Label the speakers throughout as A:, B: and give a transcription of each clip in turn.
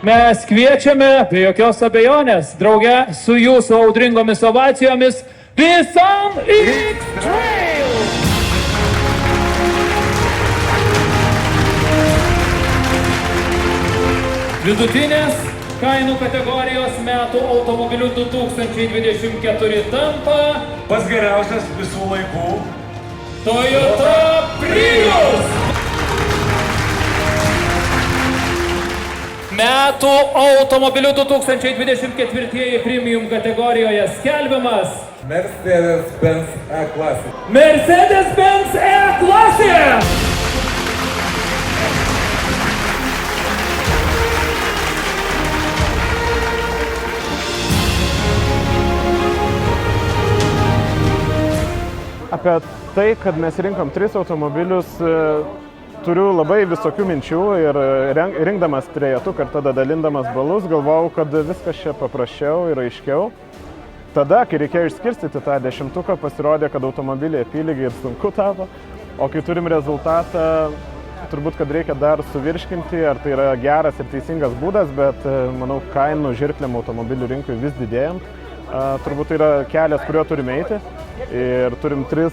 A: Mes kviečiame, be jokios abejonės, drauge su jūsų audringomis ovacijomis, Nissan X-Trail! Vidutinės kainų kategorijos metų automobilių 2024 tampa
B: pats geriausias visų laikų
A: Toyota Prius! Metų automobilių 2024 premium kategorijoje skelbiamas
B: Mercedes-Benz E-klasė.
A: Mercedes-Benz E-klasė!
C: Apie tai, kad mes rinkom 3 automobilius, turiu labai visokių minčių ir rinkdamas trejetuką ir tada dalindamas balus, galvojau, kad viskas čia paprasčiau ir aiškiau. Tada, kai reikėjo išskirstyti tą 10-tuką, pasirodė, kad automobiliai apylygiai ir sunku tapo, o kai turim rezultatą, turbūt, kad reikia dar suvirškinti, ar tai yra geras ir teisingas būdas, bet manau, kainų žirkliam automobilių rinkui vis didėjant, turbūt tai yra kelias, kuriuo turime eiti. Ir turim 3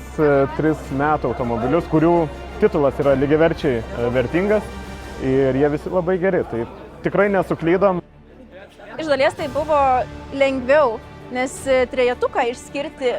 C: metų automobilius, kurių titulas yra lygiaverčiai vertingas ir jie visi labai geri, tai tikrai nesuklydom.
D: Iš dalies tai buvo lengviau, nes trejetuką išskirti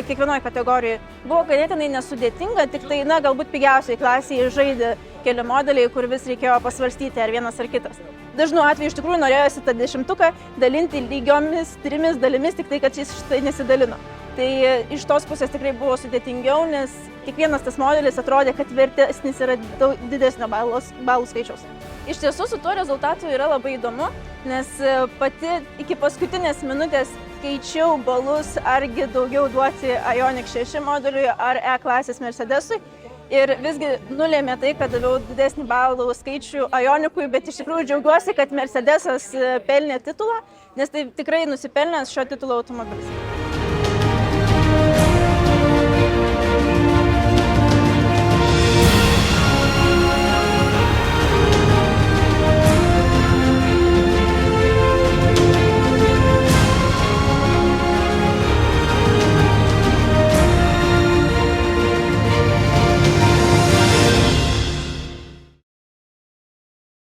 D: kiekvienoje kategorijoje buvo ganėtinai nesudėtinga, tik tai, galbūt pigiausiai klasėje žaidė keli modeliai, kur vis reikėjo pasvarstyti, ar vienas ar kitas. Dažnu atveju iš tikrųjų norėjosi tą 10-tuką dalinti lygiomis 3 dalimis, tik tai, kad šis štai nesidalino. Tai iš tos pusės tikrai buvo sudėtingiau, nes kiekvienas tas modelis atrodė, kad vertesnis yra daug didesnio balų skaičiaus. Iš tiesų su tuo rezultatu yra labai įdomu, nes pati iki paskutinės minutės skaičiau balus, argi daugiau duoti Ioniq 6 modeliui ar E-klasės Mercedesui. Ir visgi nulėmė tai, kad daviau didesnį balų skaičių Ioniqui, bet iš tikrųjų džiaugiuosi, kad Mercedesas pelnė titulą, nes tai tikrai nusipelnęs šio titulo automobilis.